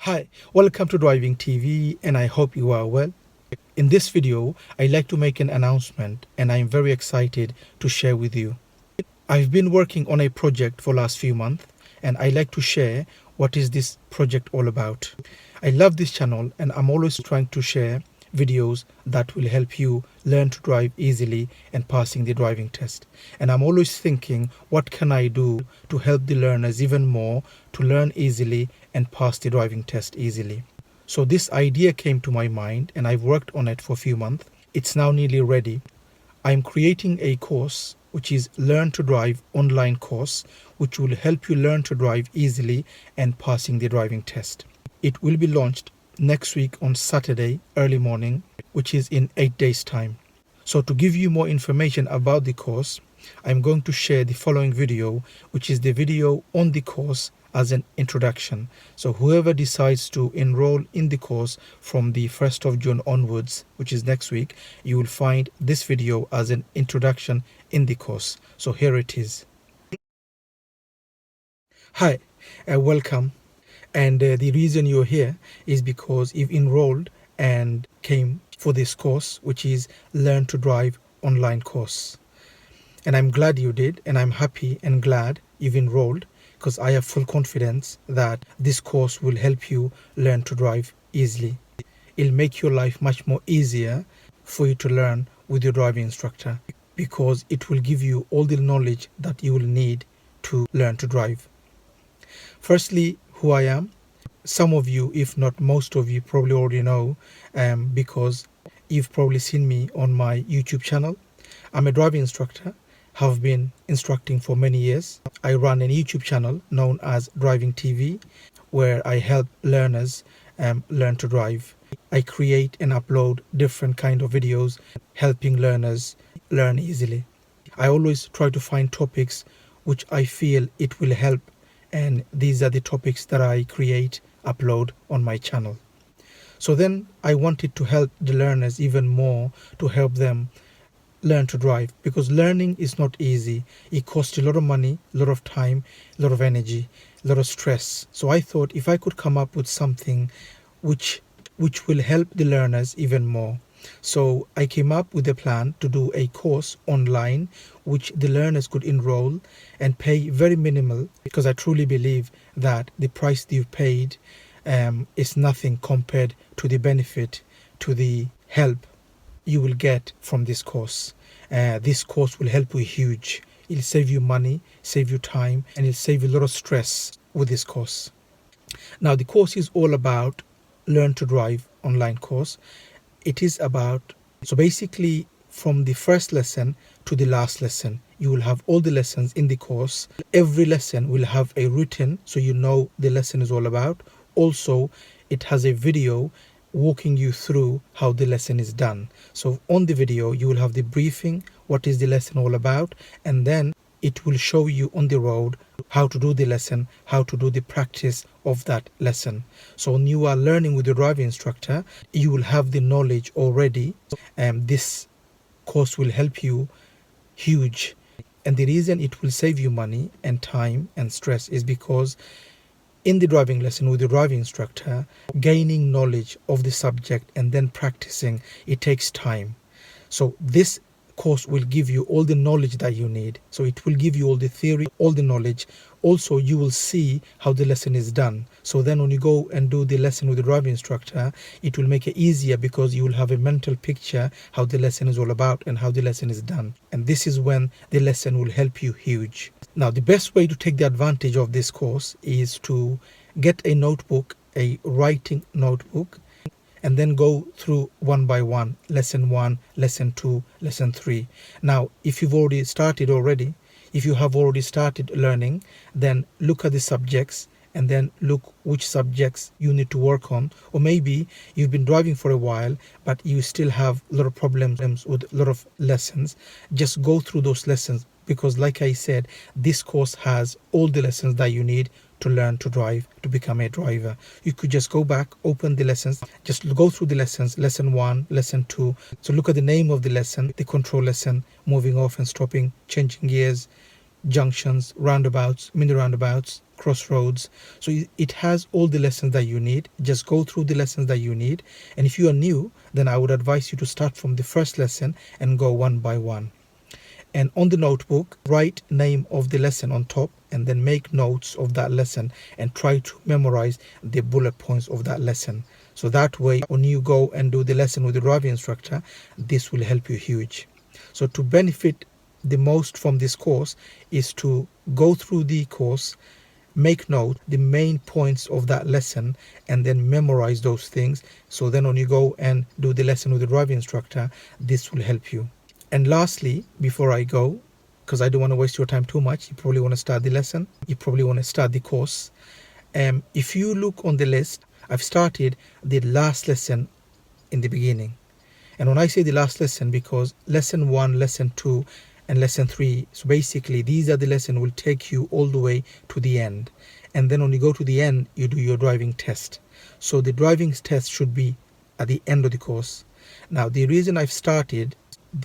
Hi, welcome to Driving TV and I hope you are well. In this video, I'd like to make an announcement and I'm very excited to share with you. I've been working on a project for last few months and I'd like to share what is this project all about. I love this channel and I'm always trying to share videos that will help you learn to drive easily and passing the driving test. And I'm always thinking, what can I do to help the learners even more to learn easily and pass the driving test easily? So this idea came to my mind and I've worked on it for a few months. It's now nearly ready. I'm creating a course which is Learn to Drive online course, which will help you learn to drive easily and passing the driving test. It will be launched next week on Saturday early morning, which is in 8 days time. So to give you more information about the course, I'm going to share the following video, which is the video on the course as an introduction. So whoever decides to enroll in the course from the 1st of June onwards, which is next week, you will find this video as an introduction in the course. So here it is. Hi, welcome. And the reason you're here is because you've enrolled and came for this course, which is Learn to Drive online course. And I'm glad you did, and I'm happy and glad you've enrolled because I have full confidence that this course will help you learn to drive easily. It'll make your life much more easier for you to learn with your driving instructor because it will give you all the knowledge that you will need to learn to drive. Firstly, who I am. Some of you, if not most of you, probably already know because you've probably seen me on my YouTube channel. I'm a driving instructor, have been instructing for many years. I run a YouTube channel known as Driving TV, where I help learners learn to drive. I create and upload different kind of videos helping learners learn easily. I always try to find topics which I feel it will help, and these are the topics that I create, upload on my channel. So then I wanted to help the learners even more, to help them learn to drive, because learning is not easy. It costs a lot of money, a lot of time, a lot of energy, a lot of stress. So I thought if I could come up with something which will help the learners even more. So I came up with a plan to do a course online which the learners could enroll and pay very minimal, because I truly believe that the price you've paid is nothing compared to the benefit, to the help you will get from this course. This course will help you huge. It'll save you money, save you time, and it'll save you a lot of stress with this course. Now the course is all about Learn to Drive online course. It is about, so basically from the first lesson to the last lesson, you will have all the lessons in the course. Every lesson will have a written, so you know the lesson is all about. Also, it has a video walking you through how the lesson is done. So on the video, you will have the briefing, what is the lesson all about, and then it will show you on the road how to do the lesson, how to do the practice of that lesson. So when you are learning with your driving instructor, you will have the knowledge already, and this course will help you huge. And the reason it will save you money and time and stress is because in the driving lesson with the driving instructor, gaining knowledge of the subject and then practicing, it takes time. So this course will give you all the knowledge that you need. So it will give you all the theory, all the knowledge. Also, you will see how the lesson is done. So then when you go and do the lesson with the driving instructor, it will make it easier because you will have a mental picture how the lesson is all about and how the lesson is done. And this is when the lesson will help you huge. Now, the best way to take the advantage of this course is to get a notebook, a writing notebook, and then go through one by one, lesson 1, lesson 2, lesson 3. Now, if you have already started learning, then look at the subjects and then look which subjects you need to work on. Or maybe you've been driving for a while, but you still have a lot of problems with a lot of lessons. Just go through those lessons, because like I said, this course has all the lessons that you need to learn to drive, to become a driver. You could just go back, open the lessons, just go through the lessons, lesson 1, lesson 2. So look at the name of the lesson, the control lesson, moving off and stopping, changing gears, junctions, roundabouts, mini roundabouts, crossroads. So it has all the lessons that you need. Just go through the lessons that you need. And if you are new, then I would advise you to start from the first lesson and go one by one. And on the notebook, write name of the lesson on top and then make notes of that lesson and try to memorize the bullet points of that lesson. So that way, when you go and do the lesson with the driving instructor, this will help you huge. So to benefit the most from this course is to go through the course, make note the main points of that lesson, and then memorize those things. So then when you go and do the lesson with the driving instructor, this will help you. And lastly, before I go, because I don't want to waste your time too much, you probably want to start the lesson, you probably want to start the course. If you look on the list, I've started the last lesson in the beginning. And when I say the last lesson, because lesson 1, lesson 2, and lesson 3, so basically these are the lessons will take you all the way to the end. And then when you go to the end, you do your driving test. So the driving test should be at the end of the course. Now, the reason I've started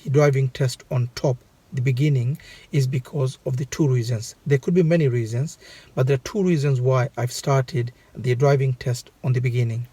the driving test on top, the beginning, is because of the two reasons. There could be many reasons, but there are two reasons why I've started the driving test on the beginning.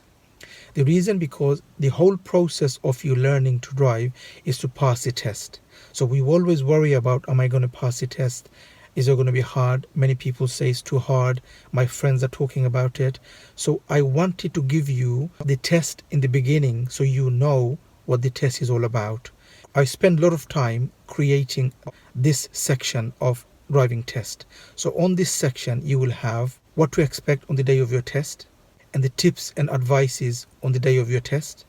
The reason, because the whole process of you learning to drive is to pass the test. So we always worry about, am I going to pass the test? Is it going to be hard? Many people say it's too hard. My friends are talking about it. So I wanted to give you the test in the beginning so you know what the test is all about. I spend a lot of time creating this section of driving test. So on this section, you will have what to expect on the day of your test and the tips and advices on the day of your test.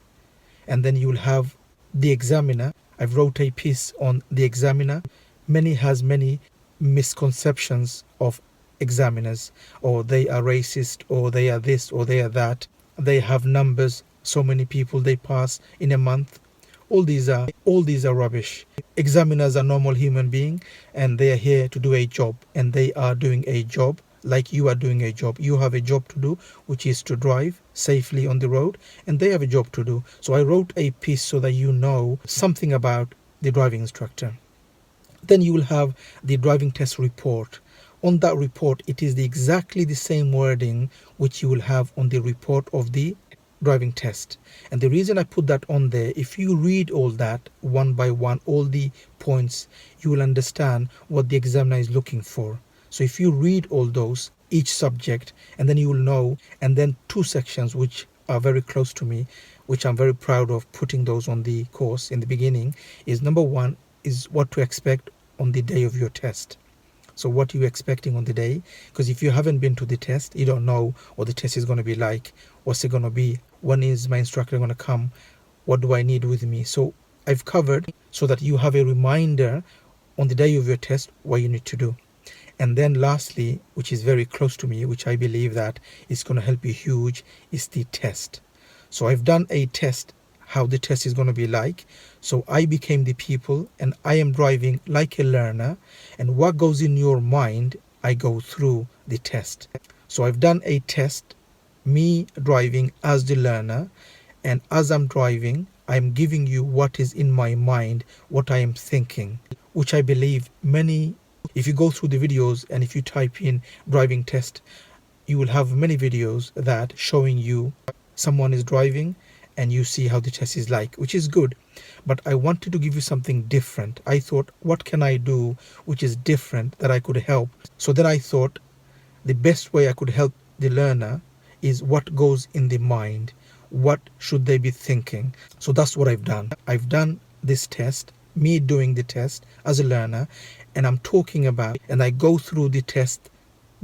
And then you will have the examiner. I've wrote a piece on the examiner. Many misconceptions of examiners, or they are racist, or they are this, or they are that. They have numbers, so many people they pass in a month. All these are rubbish. Examiners are normal human beings, and they are here to do a job, and they are doing a job like you are doing a job. You have a job to do, which is to drive safely on the road, and they have a job to do. So I wrote a piece so that you know something about the driving instructor. Then you will have the driving test report. On that report, it is exactly the same wording which you will have on the report of the driving test. And the reason I put that on there, if you read all that one by one, all the points, you will understand what the examiner is looking for. So if you read all those, each subject, and then you will know. And then two sections which are very close to me, which I'm very proud of putting those on the course in the beginning, is number 1 is what to expect on the day of your test. So what are you expecting on the day? Because if you haven't been to the test, you don't know what the test is going to be like. What's it going to be? When is my instructor going to come? What do I need with me? So I've covered so that you have a reminder on the day of your test what you need to do. And then lastly, which is very close to me, which I believe that is going to help you huge, is the test. So I've done a test, how the test is going to be like. So I became the people, and I am driving like a learner, and what goes in your mind, I go through the test. So I've done a test, me driving as the learner, and as I'm driving, I'm giving you what is in my mind, what I am thinking, which I believe many, if you go through the videos and if you type in driving test, you will have many videos that showing you someone is driving and you see how the test is like, which is good. But I wanted to give you something different. I thought, what can I do which is different that I could help? So then I thought the best way I could help the learner is what goes in the mind. What should they be thinking? So that's what I've done. I've done this test, me doing the test as a learner, and I'm talking about, and I go through the test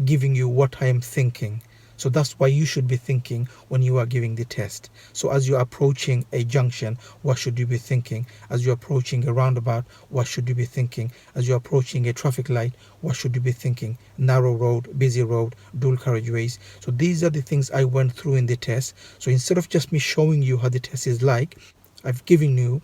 giving you what I am thinking. So that's why you should be thinking when you are giving the test. So as you're approaching a junction, what should you be thinking? As you're approaching a roundabout, what should you be thinking? As you're approaching a traffic light, what should you be thinking? Narrow road, busy road, dual carriageways. So these are the things I went through in the test. So instead of just me showing you how the test is like, I've given you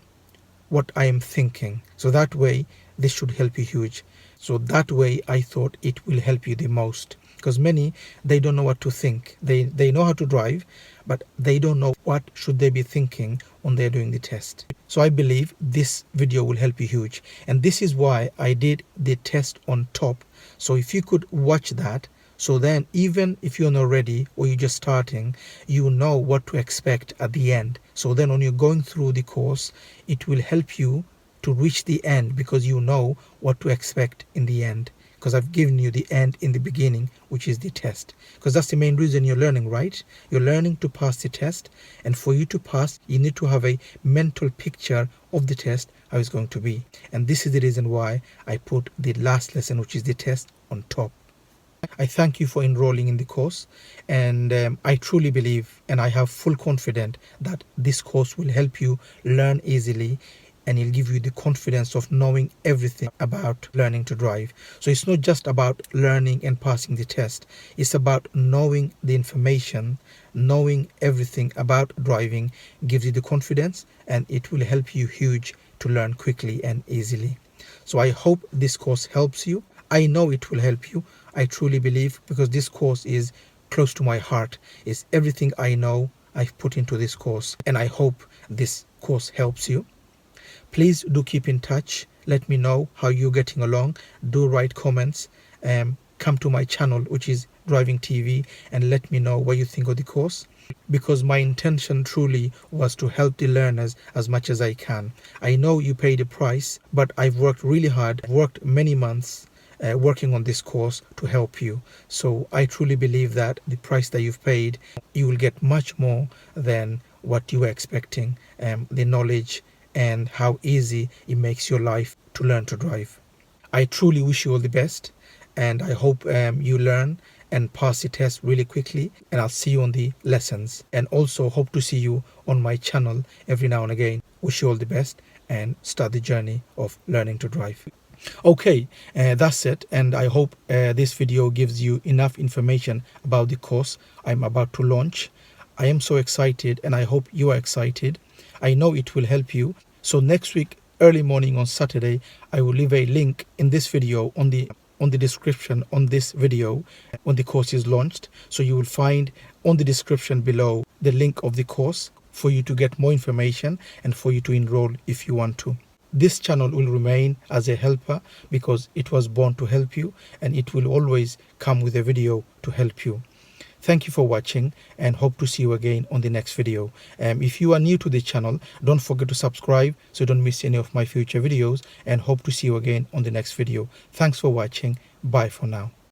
what I am thinking. So that way, this should help you huge. So that way, I thought it will help you the most. Because many, they don't know what to think. They know how to drive, but they don't know what should they be thinking when they're doing the test. So I believe this video will help you huge. And this is why I did the test on top. So if you could watch that So then, even if you're not ready or you're just starting, you know what to expect at the end. So then, when you're going through the course, it will help you to reach the end because you know what to expect in the end. Because I've given you the end in the beginning, which is the test. Because that's the main reason you're learning, right? You're learning to pass the test. And for you to pass, you need to have a mental picture of the test, how it's going to be. And this is the reason why I put the last lesson, which is the test, on top. I thank you for enrolling in the course, and I truly believe and I have full confidence that this course will help you learn easily, and it'll give you the confidence of knowing everything about learning to drive. So it's not just about learning and passing the test, it's about knowing the information. Knowing everything about driving gives you the confidence, and it will help you huge to learn quickly and easily. So I hope this course helps you. I know it will help you. I truly believe, because this course is close to my heart. It's everything I know I've put into this course, and I hope this course helps you. Please do keep in touch. Let me know how you're getting along. Do write comments. Come to my channel, which is Driving TV, and let me know what you think of the course, because my intention truly was to help the learners as much as I can. I know you paid a price, but I've worked really hard, worked many months working on this course to help you. So I truly believe that the price that you've paid, you will get much more than what you were expecting. The knowledge and how easy it makes your life to learn to drive. I truly wish you all the best, and I hope you learn and pass the test really quickly, and I'll see you on the lessons, and also hope to see you on my channel every now and again. Wish you all the best and start the journey of learning to drive. Okay, that's it, and I hope this video gives you enough information about the course I'm about to launch. I am so excited, and I hope you are excited. I know it will help you. So next week, early morning on Saturday, I will leave a link in this video on the description on this video when the course is launched. So you will find on the description below the link of the course for you to get more information and for you to enroll if you want to. This channel will remain as a helper because it was born to help you, and it will always come with a video to help you. Thank you for watching, and hope to see you again on the next video. If you are new to the channel, don't forget to subscribe so you don't miss any of my future videos, and hope to see you again on the next video. Thanks for watching. Bye for now.